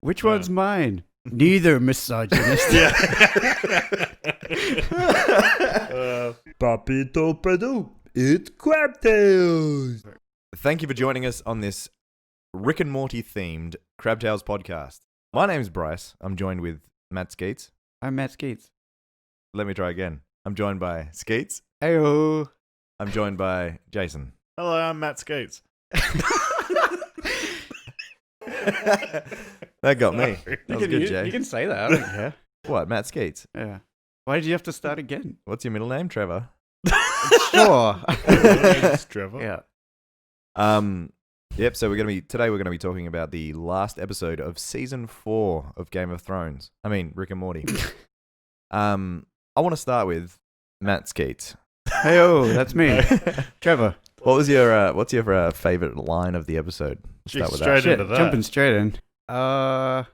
Which one's mine? Neither, misogynist. Papito Pedo, it's CrabTales. Thank you for joining us on this Rick and Morty themed CrabTales podcast. My name's Bryce. I'm joined with Matt Sceats. I'm Matt Sceats. Let me try again. I'm joined by Sceats. Heyo. I'm joined by Jayson. Hello, I'm Matt Sceats. That got me. Sorry. That was good, Jay. You can say that. I don't care. What, Matt Sceats? Yeah. Why did you have to start again? What's your middle name, Trevor? Sure. It's Trevor. Yeah. Yep, so we're gonna be talking about the last episode of season 4 of Game of Thrones. I mean, Rick and Morty. I want to start with Matt Sceats. Heyo, that's me. Trevor. What's your favorite line of the episode? Start with that. Straight into that. Jumping straight in. I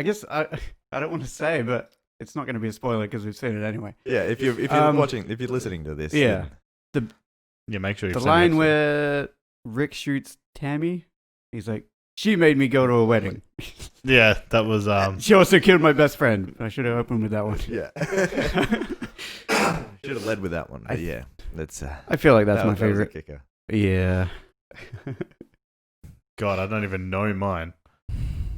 guess I don't want to say, but it's not going to be a spoiler because we've seen it anyway. Yeah, if you're listening to this, Yeah. Yeah, make sure you The line where Rick shoots Tammy, he's like, "She made me go to a wedding." Yeah, that was She also killed my best friend. I should have opened with that one. yeah. Should have led with that one. But yeah, that's. I feel like that's my that was a favorite. kicker. Yeah. God, I don't even know mine.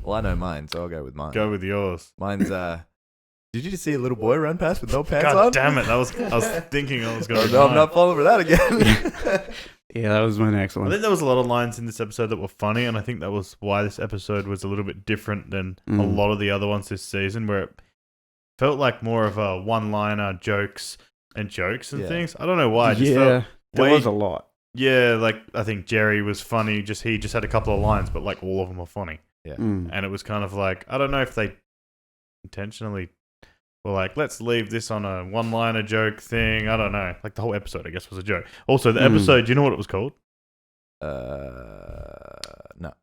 Well, I know mine, so I'll go with mine. Go with yours. Mine's. Did you just see a little boy run past with no pants God on? damn it! I was thinking I was going to. No, I'm not falling for that again. Yeah, that was my next I one. think there was a lot of lines in this episode that were funny, and I think that was why this episode was a little bit different than a lot of the other ones this season, where it felt like more of a one-liner jokes and things. I don't know why. I just felt there was a lot. Yeah, like I think Jerry was funny. He just had a couple of lines, but like all of them were funny. Yeah, and it was kind of like I don't know if they intentionally were like, let's leave this on a one-liner joke thing. I don't know. Like the whole episode, I guess, was a joke. Also, the episode, do you know what it was called? No,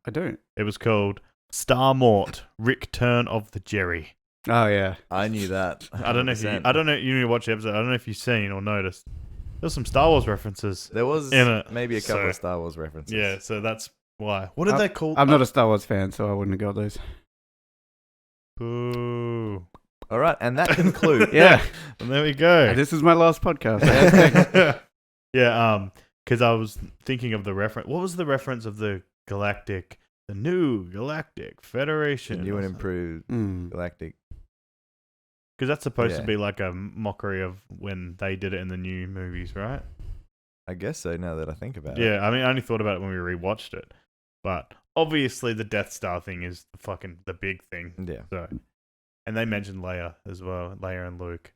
I don't. It was called Star Mort, Rick Turn of the Jerry. Oh yeah. I knew that. I don't know if you need to watch the episode. I don't know if you've seen or noticed. There's some Star Wars references. There was in it. maybe a couple of Star Wars references. Yeah, so that's why. What did they call? I'm not a Star Wars fan, so I wouldn't have got those. Boo. All right, and that concludes. Yeah. And there we go. This is my last podcast. Yeah, because I was thinking of the reference. What was the reference of the new Galactic Federation? The new and improved Galactic. Because that's supposed to be like a mockery of when they did it in the new movies, right? I guess so, now that I think about it. Yeah, I mean, I only thought about it when we rewatched it. But obviously the Death Star thing is the big thing. Yeah. So, and they mentioned Leia as well, Leia and Luke,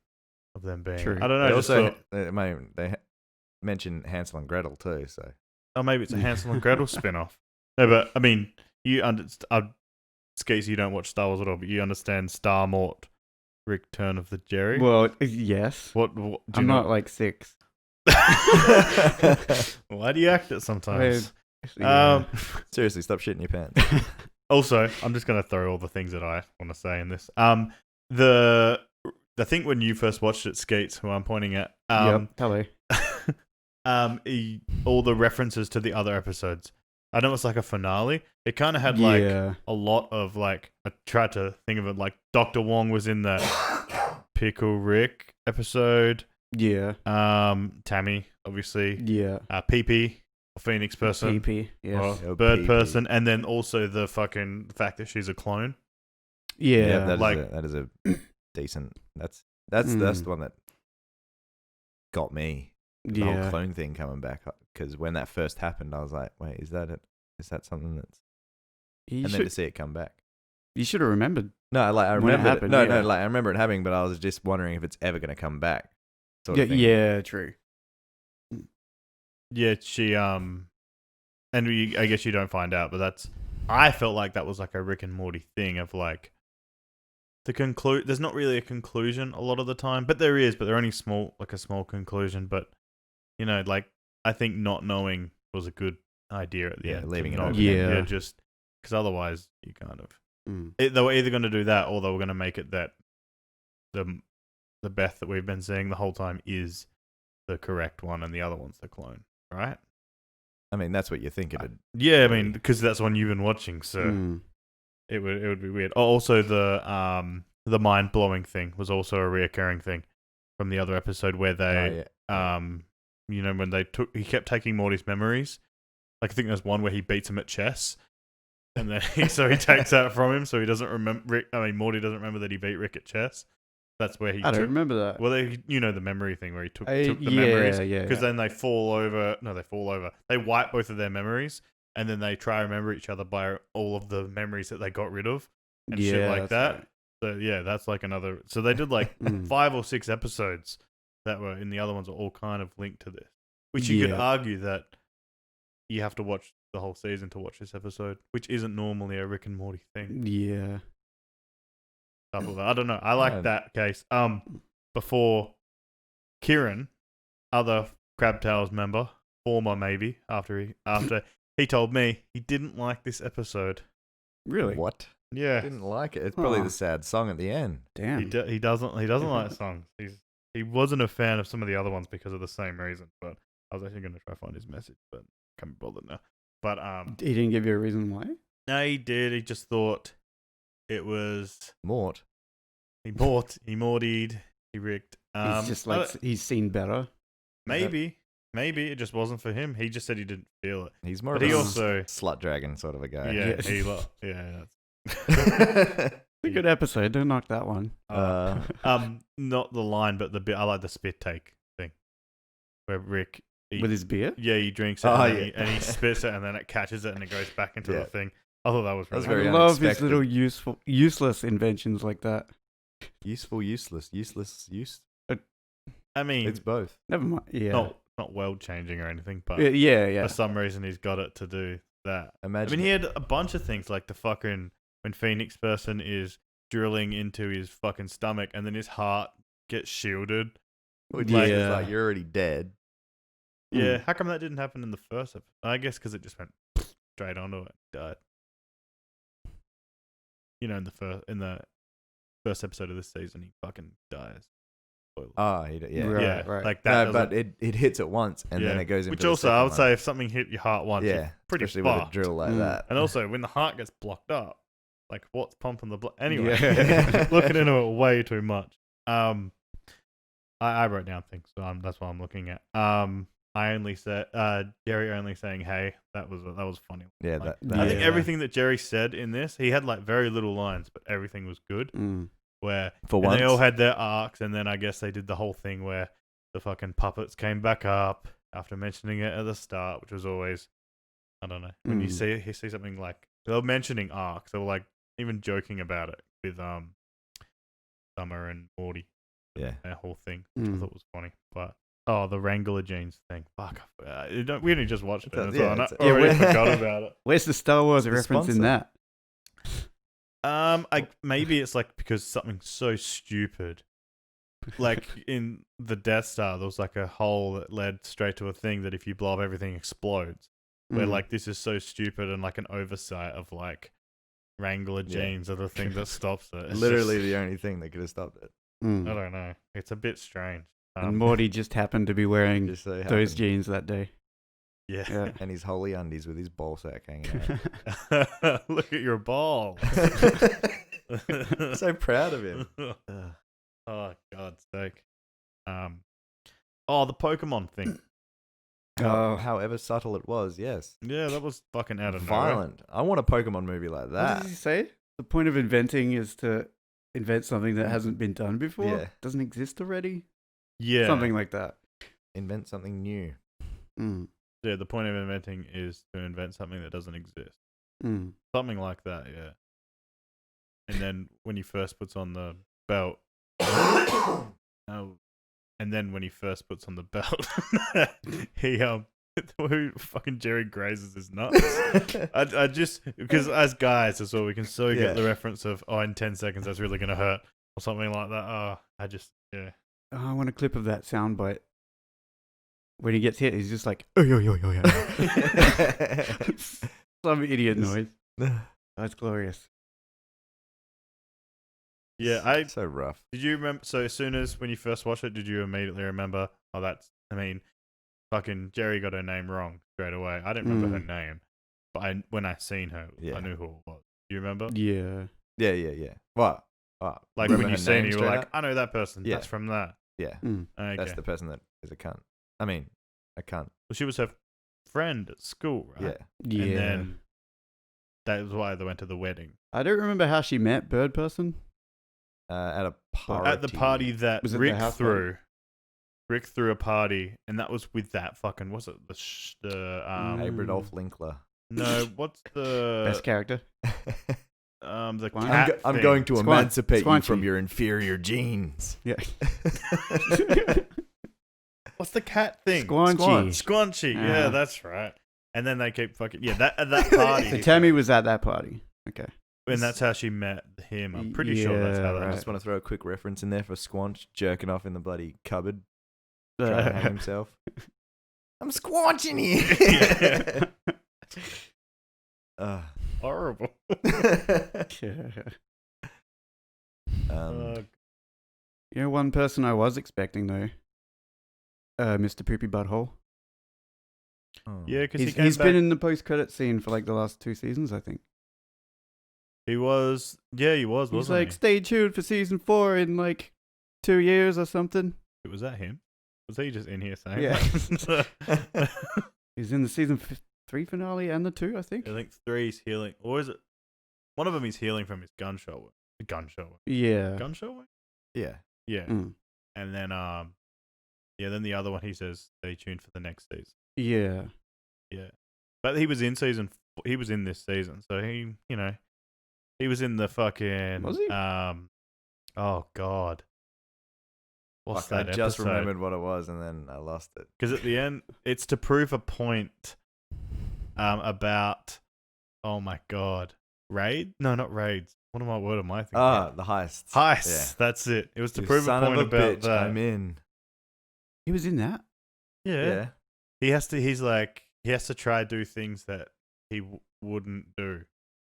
of them being. True. I don't know. They Just also thought, they mentioned Hansel and Gretel too. So maybe it's a Hansel and Gretel spin-off. No, but I mean, Skeets, you don't watch Star Wars at all, but you understand Star Mort, Rick Turn of the Jerry. Well, yes. What do you I'm know? not like 6. Why do you act it sometimes? Yeah. seriously, stop shitting your pants. Also, I'm just going to throw all the things that I want to say in this. I think when you first watched it, Skeets, who I'm pointing at, yep. Hello. all the references to the other episodes. I know it's like a finale. It kind of had like a lot of like, I tried to think of it like Dr. Wong was in the Pickle Rick episode. Yeah. Tammy, obviously. Yeah. PP, a Phoenix person. PP. Yes. Or bird person, and then also the fact that she's a clone. Yeah. That is a decent. That's the one that got me. The whole clone thing coming back, because when that first happened, I was like, "Wait, is that it? Is that something that's?" Then to see it come back, you should have remembered. No, like I remember. Happened, No, like I remember it happening, but I was just wondering if it's ever going to come back. Sort of thing. Yeah, true. Yeah, she I guess you don't find out, but I felt like that was like a Rick and Morty thing of like there's not really a conclusion a lot of the time, but there is, but they're only a small conclusion, but you know, like I think not knowing was a good idea at the end. Leaving it open. Yeah, just because otherwise you kind of they were either going to do that or they were going to make it that the Beth that we've been seeing the whole time is the correct one and the other one's the clone, right? I mean, that's what you think of it. Yeah, I mean, because that's the one you've been watching, so It would be weird. Oh, also the mind blowing thing was also a reoccurring thing from the other episode where they when he kept taking Morty's memories. Like I think there's one where he beats him at chess, and then he takes that from him, so he doesn't remember. Morty doesn't remember that he beat Rick at chess. That's where he. I don't remember that. Well, the memory thing where he took the memories. Because then they fall over. No, they fall over. They wipe both of their memories, and then they try to remember each other by all of the memories that they got rid of and shit like that. Right. So yeah, that's like another. So they did like 5 or 6 episodes that were in the other ones are all kind of linked to this, which you could argue that you have to watch the whole season to watch this episode, which isn't normally a Rick and Morty thing. Yeah. I don't know. I like that case. Before Kieran, other CrabTales member, former maybe, after he told me he didn't like this episode. Really? What? Yeah, didn't like it. It's probably the sad song at the end. Damn. He doesn't like songs. He wasn't a fan of some of the other ones because of the same reason. But I was actually going to try to find his message, but can't be bothered now. But he didn't give you a reason why? No, he did. He just thought it was Mort. He Mortied. He rigged. He's just like he's seen better. Maybe it just wasn't for him. He just said he didn't feel it. He's more of a slut dragon sort of a guy. Yeah, It's a good episode. Don't knock that one. Not the line, but the bit. I like the spit take thing where Rick with his beer. Yeah, he drinks it and he spits it, and then it catches it and it goes back into the thing. I thought that was really very I love his little useless inventions like that. Useful, useless, use. I mean, it's both. Never mind. Yeah, not world changing or anything, but yeah. For some reason, he's got it to do that. Imagine. He had a bunch of things like the fucking when Phoenix person is drilling into his fucking stomach, and then his heart gets shielded. Which is like you're already dead. Yeah, how come that didn't happen in the first episode? I guess because it just went straight onto it, died. In the first episode of this season, he fucking dies. Spoiler. Right. Like that. No, but it hits it once, and then it goes into. Which also, I would say, if something hit your heart once, pretty especially fucked. with a drill like that. And also, when the heart gets blocked up, like what's pumping the blood? Anyway, looking into it way too much. I wrote down things, so that's what I'm looking at. I only said Jerry only saying hey. That was funny. Yeah, like, I think everything that Jerry said in this, he had like very little lines, but everything was good. Where they all had their arcs, and then I guess they did the whole thing where the fucking puppets came back up after mentioning it at the start, which was always, I don't know, when you see something like they were mentioning arcs, they were like even joking about it with Summer and Morty. Yeah, that whole thing, which I thought was funny, but. Oh, the Wrangler jeans thing. Fuck. We only just watched it. I already forgot about it. Where's the Star Wars reference in that? Maybe it's like because something so stupid. Like in the Death Star, there was like a hole that led straight to a thing that if you blow up, everything explodes. Where like this is so stupid and like an oversight of like Wrangler jeans are the thing that stops it. It's literally the only thing that could have stopped it. I don't know. It's a bit strange. And Morty just happened to be wearing those jeans that day. Yeah. And his holy undies with his ball sack hanging out. Look at your ball. So proud of him. Oh, God's sake. The Pokemon thing. However subtle it was, yes. Yeah, that was fucking out of violent. nowhere. I want a Pokemon movie like that. What did he say? The point of inventing is to invent something that hasn't been done before? Yeah. Doesn't exist already? Yeah. Something like that. Invent something new. Yeah, the point of inventing is to invent something that doesn't exist. Something like that, yeah. And then when he first puts on the belt... and then when he first puts on the belt, he fucking Jerry grazes his nuts. I just because as guys, that's all we can get the reference of in 10 seconds that's really gonna hurt or something like that. I want a clip of that soundbite. When he gets hit, he's just like, oh, yo. Some idiot noise. That's glorious. Yeah, so rough. Did you remember? So as soon as when you first watched it, did you immediately remember? Fucking Jerry got her name wrong straight away. I didn't remember her name, but when I seen her, I knew who it was. You remember? Yeah. Yeah. What? Like remember when you her seen name her, you were straight like, up? I know that person. Yeah. That's from that. Yeah, Okay. that's the person that is a cunt. I mean, a cunt. Well, she was her friend at school, right? Yeah. Yeah. And then that was why they went to the wedding. I don't remember how she met Bird Person. At a party. At the party that Was it the Rick house threw. Rick threw a party, and that was with that fucking. What's it? The Abradolf Linkler. No, what's the Best character. the Squanch? cat I'm thing? going to emancipate you Squanchy. from your inferior genes. Yeah. What's the cat thing? Squanchy. Squanchy. Yeah, Yeah. that's right. And then they keep fucking that at that party. So Tammy was at that party. Okay. And that's how she met him. I'm pretty sure that's how that I right. just want to throw a quick reference in there for Squanch jerking off in the bloody cupboard, trying to hang himself. I'm squanching you. horrible. um, You know, one person I was expecting though, Mr. Poopy Butthole. oh. Yeah, because He's been in the post-credit scene for like the last 2 seasons, I think. He was. Yeah, he was. He's Wasn't like, he? stay tuned for season 4 in like 2 years or something. Was that him? Was he just in here saying? Yeah. that? He's in the season 3 finale and the 2, I think. I think 3's healing, or is it? One of them is healing from his gunshot wound. Gunshot wound. Yeah. Gunshot wound. Yeah. Yeah. Mm. And then then the other one he says stay tuned for the next season. Yeah. Yeah. But he was in he was in this season, so he he was in the fucking Was he? oh god. What's Fuck, that I just episode? remembered what it was and then I lost it. Because at the end, it's to prove a point about, oh my god, raid? No, not raids. What am I thinking? The heists. Heists. That's it. It was to You prove a son point of a about bitch, that. I'm in. He was in that? Yeah. He has to try do things that he wouldn't do,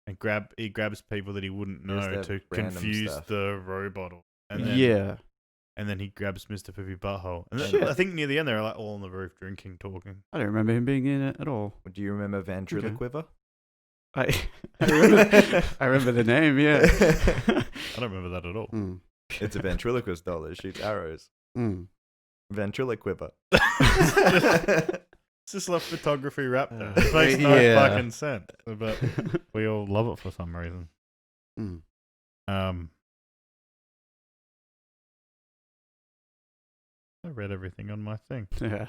and he grabs people that he wouldn't He has know to have to random confuse stuff. the robot. And then, Yeah. And then he grabs Mr. Poopy Butthole. And then, Shit. I think near the end they're like all on the roof drinking, talking. I don't remember him being in it at all. Do you remember Ventriloquiver? I remember the name, yeah. I don't remember that at all. Mm. It's a ventriloquist doll that shoots arrows. Mm. Ventriloquiver. It's just like photography raptor. It makes no Yeah. fucking sense. But we all love it for some reason. Mm. I read everything on my thing. Yeah.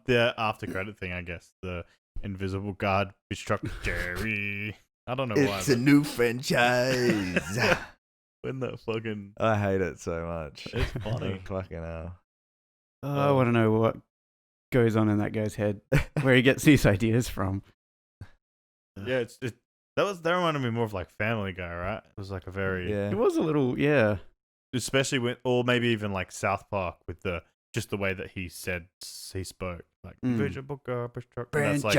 The after credit thing, I guess. The invisible guard which struck Jerry. I don't know why. It's a new franchise. When that fucking I hate it so much. It's funny. Fucking hell. I want to know what goes on in that guy's head, where he gets these ideas from. Yeah, that reminded me more of like Family Guy, right? It was like a very It was a little, yeah. especially with, or maybe even like South Park with just the way that he spoke, like invisible garbage truck. And that's like,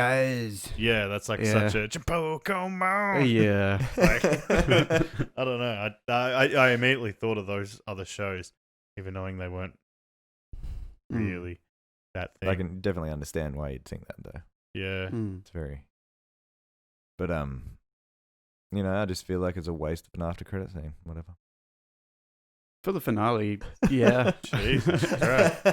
yeah, that's like such a Chipokomon. Yeah. Like, I don't know. I immediately thought of those other shows, even knowing they weren't really that thing. I can definitely understand why you'd think that though. Yeah. It's very. But I just feel like it's a waste of an after credit scene. Whatever. For the finale, yeah. Jesus Christ.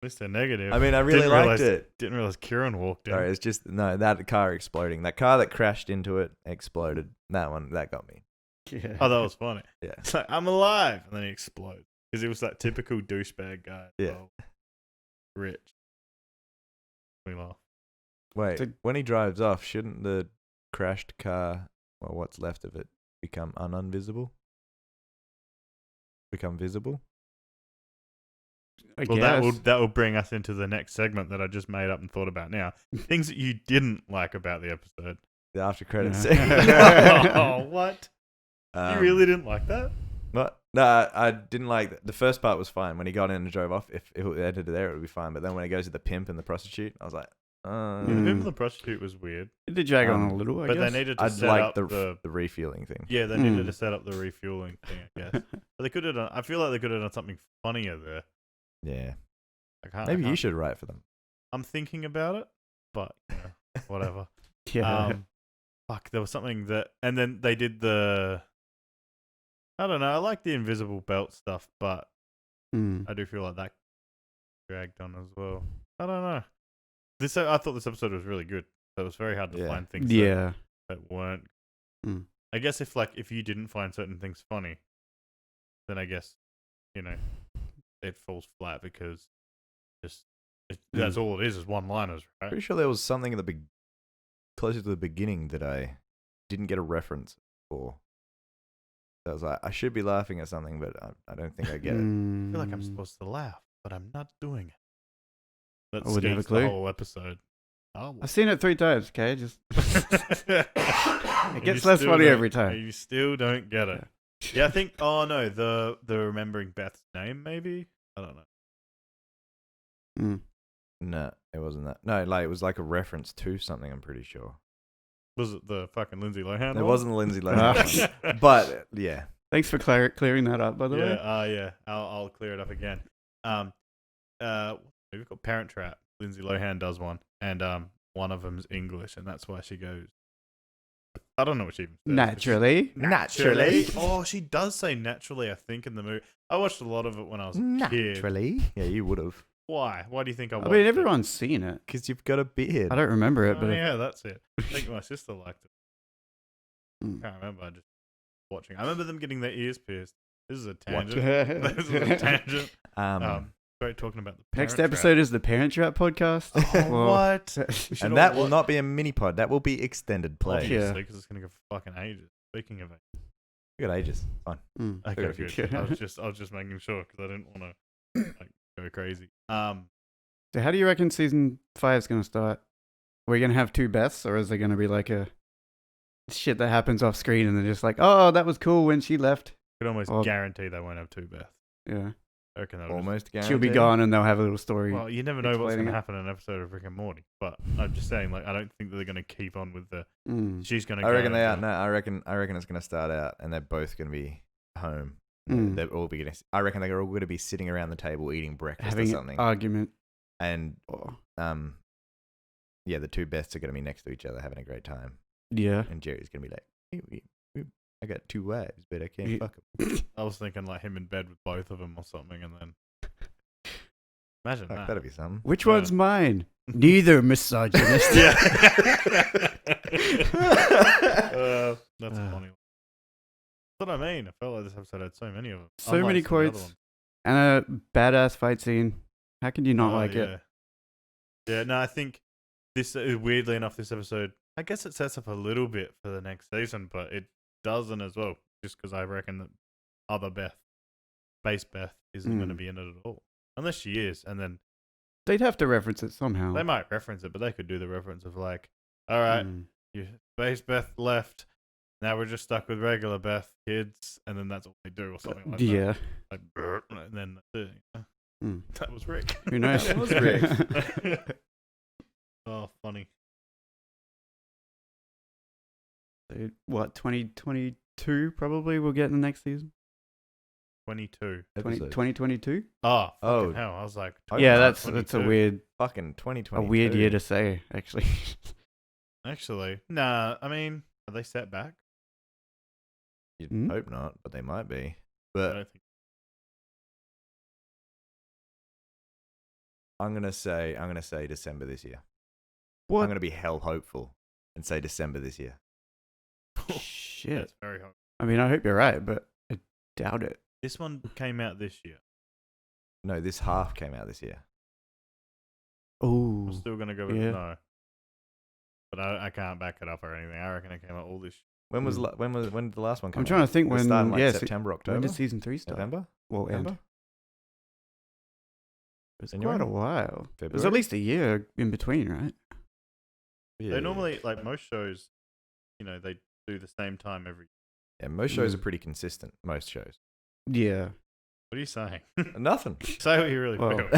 Mr. Negative. I mean, I really liked it. Didn't realize Kieran walked in. Sorry, it's just that car exploding. That car that crashed into it exploded. That got me. Yeah. Oh, that was funny. Yeah. It's like, I'm alive. And then he explodes. Because he was that typical douchebag guy. Yeah. Well, rich. We laugh. Wait, So- when he drives off, shouldn't the crashed car, or what's left of it, become unvisible? Become visible? I Well, guess. that will bring us into the next segment that I just made up and thought about now. Things that you didn't like about the episode. The after credits Yeah. scene. Oh, what? You really didn't like that? What? No, I didn't like the first part was fine. When he got in and drove off, if it ended there, it would be fine. But then when it goes to the pimp and the prostitute, I was like, The pimp and the prostitute was weird. It did drag on a little, I But guess. they needed to I'd set like up the refueling thing. Yeah, they needed to set up the refueling thing, I guess. But they could have done. I feel like they could have done something funnier there. Yeah. I Maybe you can't- should write for them. I'm thinking about it, but whatever. Yeah. fuck, there was something that, and then they did the. I don't know. I like the invisible belt stuff, but I do feel like that dragged on as well. I don't know. I thought this episode was really good. So it was very hard to find things that weren't. I guess if you didn't find certain things funny, then I guess it falls flat because that's all it is one-liners, right? Pretty sure there was something at the closer to the beginning that I didn't get a reference for. So I was like, I should be laughing at something, but I don't think I get it. I feel like I'm supposed to laugh, but I'm not doing it. That I wouldn't have a clue. The whole episode. I've seen it 3 times, okay? Just it gets less still funny every time. You still don't get it. Yeah, I think. Oh no, the remembering Beth's name, maybe. I don't know. No, it wasn't that. No, like it was like a reference to something. I'm pretty sure. Was it the fucking Lindsay Lohan? It wasn't the Lindsay Lohan one, but yeah. Thanks for clearing that up, by the way. Yeah. I'll clear it up again. We've got Parent Trap. Lindsay Lohan does one, and one of them's English, and that's why she goes. I don't know what she even says. Naturally. Oh, she does say naturally, I think, in the movie. I watched a lot of it when I was a kid. Naturally? Yeah, you would have. Why? Why do you think I watched I mean, everyone's seen it. Because you've got a beard. I don't remember it, but yeah, that's it. I think my sister liked it. I can't remember. I just watching. I remember them getting their ears pierced. This is a tangent. This is a tangent. Great talking about the next episode is the Parent Trap podcast. Oh, what? And that will not be a mini pod. That will be extended play. Obviously, because it's going to go for fucking ages. Speaking of it. We got ages. Fine. Okay, good. I was just making sure because I didn't want to go crazy. So how do you reckon season 5 is going to start? Are we going to have 2 Beths, or is there going to be like a shit that happens off screen and they're just like, oh, that was cool when she left? I could almost guarantee they won't have 2 Beths. Yeah. I reckon almost guaranteed. She'll be gone and they'll have a little story. Well, you never know what's going to happen in an episode of Rick and Morty. But I'm just saying, like, I don't think that they're going to keep on with the. She's going to. I reckon they are. No, I reckon it's going to start out, and they're both going to be home. They're all be. I reckon they're all going to be sitting around the table eating breakfast having or something. An argument. And yeah, the 2 Beths are going to be next to each other having a great time. Yeah. And Jerry's going to be like, hey, I got 2 wives, but I can't fuck them. I was thinking like him in bed with both of them or something, and then. Imagine that. That'd be something. Which one's mine? Neither, misogynist. That's funny. That's what I mean. I felt like this episode had so many of them. So many quotes. And a badass fight scene. How can you not like it? Yeah, no, I think this, weirdly enough, this episode, I guess it sets up a little bit for the next season, but it doesn't as well, just because I reckon that other base Beth, isn't going to be in it at all. Unless she is, and then... They'd have to reference it somehow. They might reference it, but they could do the reference of like, all right, your base Beth left, now we're just stuck with regular Beth, kids, and then that's all they do, or something like that. Yeah. Like, and then that's it. That was Rick. Who knows? That was Rick. Oh, funny. So, what, 2022 probably we'll get in the next season? 22. 2022? Oh, fucking hell. I was like... Yeah, that's a weird... Fucking 2022. A weird year to say, actually. Actually, nah, I mean, are they set back? You'd hope not, but they might be. I But don't think... I'm gonna say December this year. What? I'm gonna be hell hopeful and say December this year. Shit. That's very hard. I mean, I hope you're right, but I doubt it. This one came out this year. No, this half came out this year. Oh. I'm still going to go with no. But I can't back it up or anything. I reckon it came out all this When did the last one come out? I'm trying to think when. Starting like September, October. When did season 3 start? November? Well, November? end. It was quite a while. February? It was at least a year in between, right? Yeah. They normally, like most shows, they do the same time every. Yeah, most shows are pretty consistent. Most shows. Yeah. What are you saying? Nothing. Say what you really feel.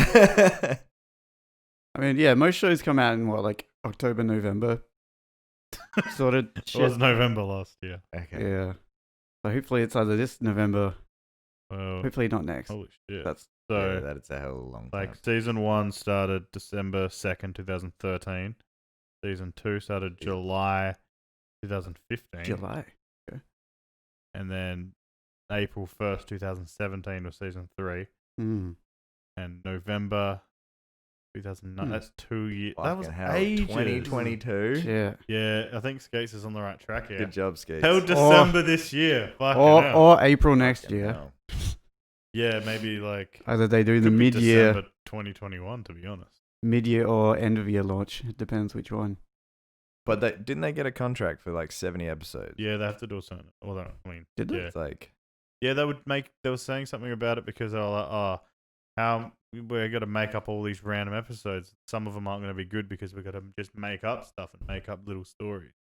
I mean, yeah, most shows come out in like October, November, sort of. It was November last year. Okay. Yeah. So hopefully it's either this November. Well, hopefully not next. Holy shit! That's so. That's a hell of a long time. Like season 1 started December 2nd, 2013. Season 2 started July 2015. July. And then April 1st, 2017 was season 3. Mm. And November 2009. That's 2 years. That was Fucking hell, ages. 2022. Yeah. Yeah, I think Sceats is on the right track here. Good job, Sceats. Till December this year. Fucking hell. Or April next Fucking year. hell. Yeah, maybe like Either they do the could be mid-year, December 2021, to be honest. mid-year or end-of-year launch. It depends which one. But didn't they get a contract for like 70 episodes? Yeah, they have to do something. Well, I mean, Did they? yeah. It's like, Yeah, they were saying something about it because they were like, oh, how we're going to make up all these random episodes. Some of them aren't going to be good because we've got to just make up stuff and make up little stories.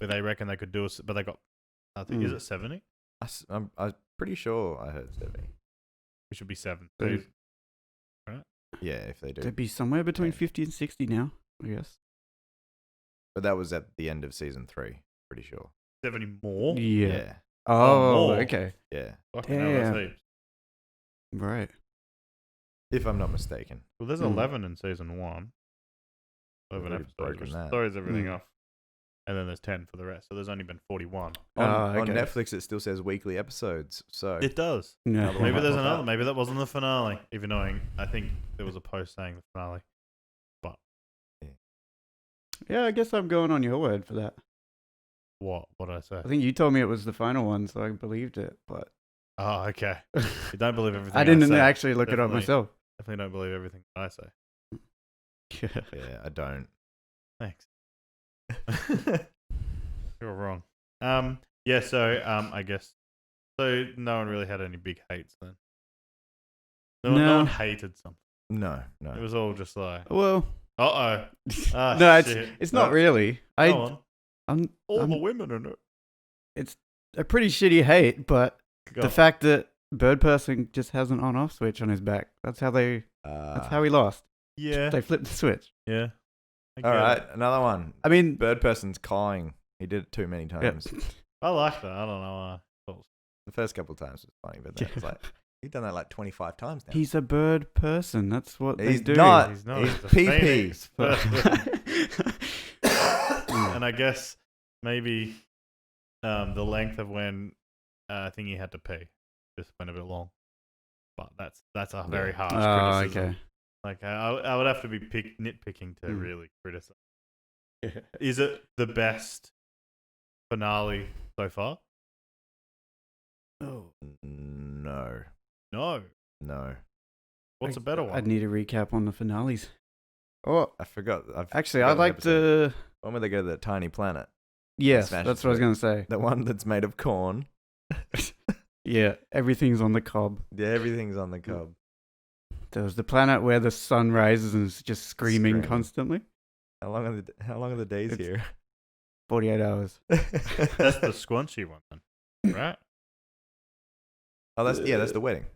But they reckon they could do it, but they got, I think, is it 70? I'm pretty sure I heard 70. It should be 7. So- Right? Yeah, if they do. They'd be somewhere between Okay. 50 and 60 now, I guess. But that was at the end of season 3, pretty sure. 70 more? Yeah. Oh, Oh, more. okay. Yeah. Fucking hell, that's Damn. heaps. Right. If I'm not mistaken. Well, there's 11 in season 1. 11 Already episodes, broken which that. throws everything Mm. off. And then there's 10 for the rest. So there's only been 41. On okay. Netflix, it still says weekly episodes. So It does. No. Another one Maybe might there's pop another. up. Maybe that wasn't the finale. Even though I think there was a post saying the finale. Yeah, I guess I'm going on your word for that. What did I say? I think you told me it was the final one, so I believed it, but Oh, okay. You don't believe everything I didn't say. actually look it up Definitely. myself. Definitely don't believe everything I say. yeah, I don't. Thanks. You're wrong. Yeah. So I guess so. No one really had any big hates then. No No. one hated something. No. It was all just like, Well, uh oh. no, shit. it's not really. Go on. I'm All I'm- the women in it. it's a pretty shitty hate, but Go the on. fact that Bird Person just has an on-off switch on his back. That's how he lost. Yeah. They flipped the switch. Yeah. I All get right, it. another one. I mean, Bird person's cawing. He did it too many yeah. times. I like that. I don't know why. The first couple of times was funny, but then it's like he's done that like 25 times now. He's a bird person. That's what He's they do. not. He's not. He's He's a PP. phoenix. And I guess maybe the length of when I think he had to pee just went a bit long. But that's a very harsh Oh, criticism. okay. Like I would have to be nitpicking to Mm. really criticize. Is it the best finale so far? Oh, No. No. What's a better one? I'd need a recap on the finales. Oh, I forgot. actually, forgot I the like episode. the. One where they go to the tiny planet. Yes, Smash that's it what I was through. gonna say. The one that's made of corn. Yeah, everything's on the cob. Yeah, everything's on the cob. There was the planet where the sun rises and is just screaming Screaming. constantly. How long are the days It's- here? 48 hours. That's the squanchy one then, right? Oh, that's the wedding.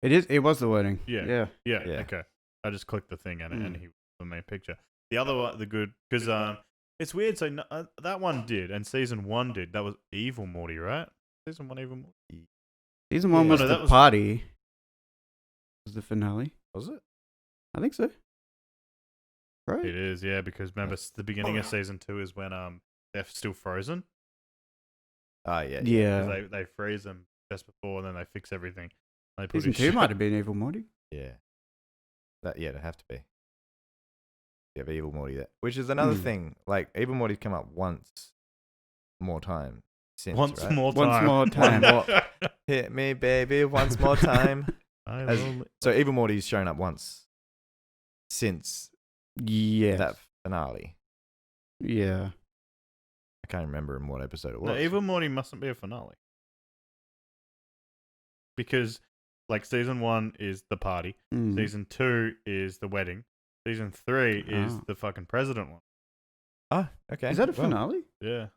It is. It was the wedding. Yeah. Yeah. Yeah. Yeah. Okay. I just clicked the thing and Mm. he was the main picture. The other one, the good, because it's weird. So that one did, and season 1 did. That was Evil Morty, right? Season 1 Evil Morty. Season 1 Yeah. was Oh, no, the that was- party. Was the finale? Was it? I think so. Right. It is, yeah. Because remember, the beginning of season 2 is when they're still frozen. Oh, yeah. Yeah. 'Cause they freeze them just before, and then they fix everything. They put Season his 2 shit- might have been Evil Morty. Yeah. It'd have to be. You have Evil Morty there. Which is another Hmm. thing. Like, Evil Morty's come up once more time since, Once right? more Once time. more time. Hit me, baby, once more time. I As- will- So Evil Morty's shown up once since Yes. that finale. Yeah. I can't remember in what episode it was. No, Evil Morty mustn't be a finale. Because, like, season 1 is the party. Mm. Season 2 is the wedding. Season 3 is Oh. the fucking president one. Oh, okay. Is that a Well, finale? Yeah.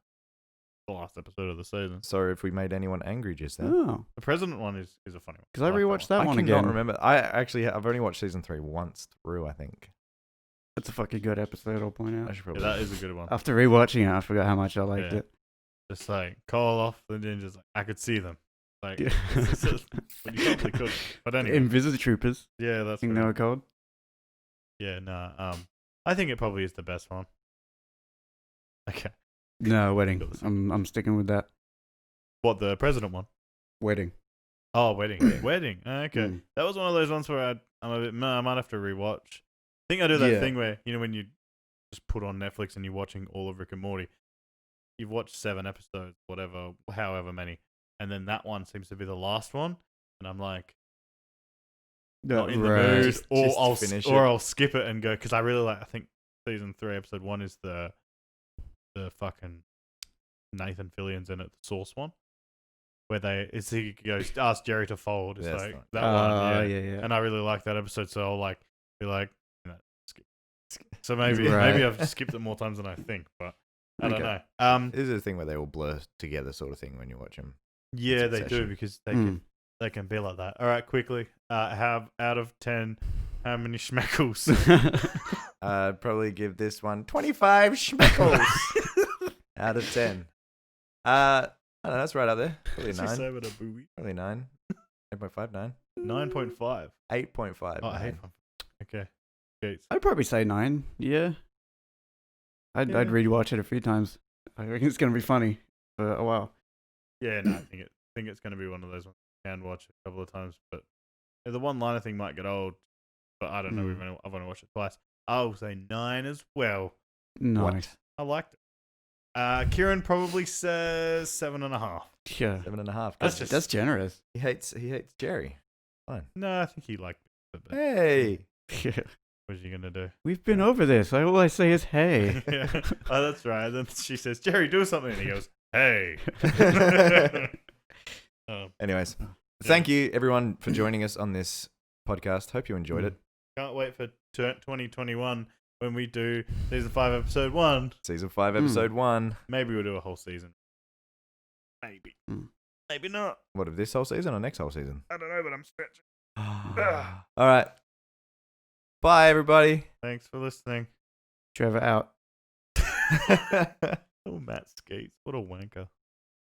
The last episode of the season. Sorry if we made anyone angry just then. Oh. The president one is a funny one. Because I like rewatched one. that I one cannot again. remember. I've only watched season 3 once through, I think. That's a fucking good episode, I'll point I out. should Yeah, probably. that is a good one. After rewatching it, I forgot how much I liked Yeah. it. Just like, call off the ninjas. I could see them. Like, Yeah. but you probably could. But anyway. Invisible Troopers. Yeah, I that's think they right. were called. Yeah, no. I think it probably is the best one. Okay. No, Wedding. I'm sticking with that. What, the president one? Wedding. Oh, Wedding. Wedding. Okay. Mm. That was one of those ones where I'm a bit, I might have to rewatch. I think I do that Yeah. thing where, when you just put on Netflix and you're watching all of Rick and Morty, you've watched 7 episodes, whatever, however many, and then that one seems to be the last one, and I'm like, not in the mood, I'll skip it and go, because I really like, I think season 3, episode 1 is the fucking Nathan Fillion's in it, the Source one, where he goes, ask Jerry to fold. It's like that one, yeah. And I really like that episode, so I'll be like, skip. So maybe I've skipped it more times than I think, but I don't know. This is a thing where they all blur together, sort of thing, when you watch them. Yeah, they do, because they can be like that. All right, quickly. Have out of 10, how many schmeckles? I'd probably give this one 25 schmeckles out of 10. I don't know, that's right up there. Probably 9. Probably 9. 8.5, 9. 9.5. 8.5. Oh, 8. Okay. I'd probably say 9. Yeah. I'd rewatch it a few times. I reckon it's gonna be funny for a while. Yeah, no, I think it's gonna be one of those ones you can watch a couple of times, but the one-liner thing might get old. But I don't know. I've only watched it twice. I'll say 9 as well. Nice. I liked it. Kieran probably says 7.5. Yeah. 7.5. That's generous. He hates Jerry. Fine. No, I think he liked it. But Hey. Yeah. what's he gonna do? We've been over this. All I say is hey. Yeah. Oh, that's right. Then she says, "Jerry, do something," and he goes, "Hey." Anyways, thank you everyone for joining us on this podcast. Hope you enjoyed it. Can't wait for 2021 when we do season 5, episode 1. Season 5, episode 1. Maybe we'll do a whole season. Maybe. Maybe not. What, of this whole season or next whole season? I don't know, but I'm stretching. All right. Bye, everybody. Thanks for listening. Trevor out. Oh, Matt Sceats. What a wanker.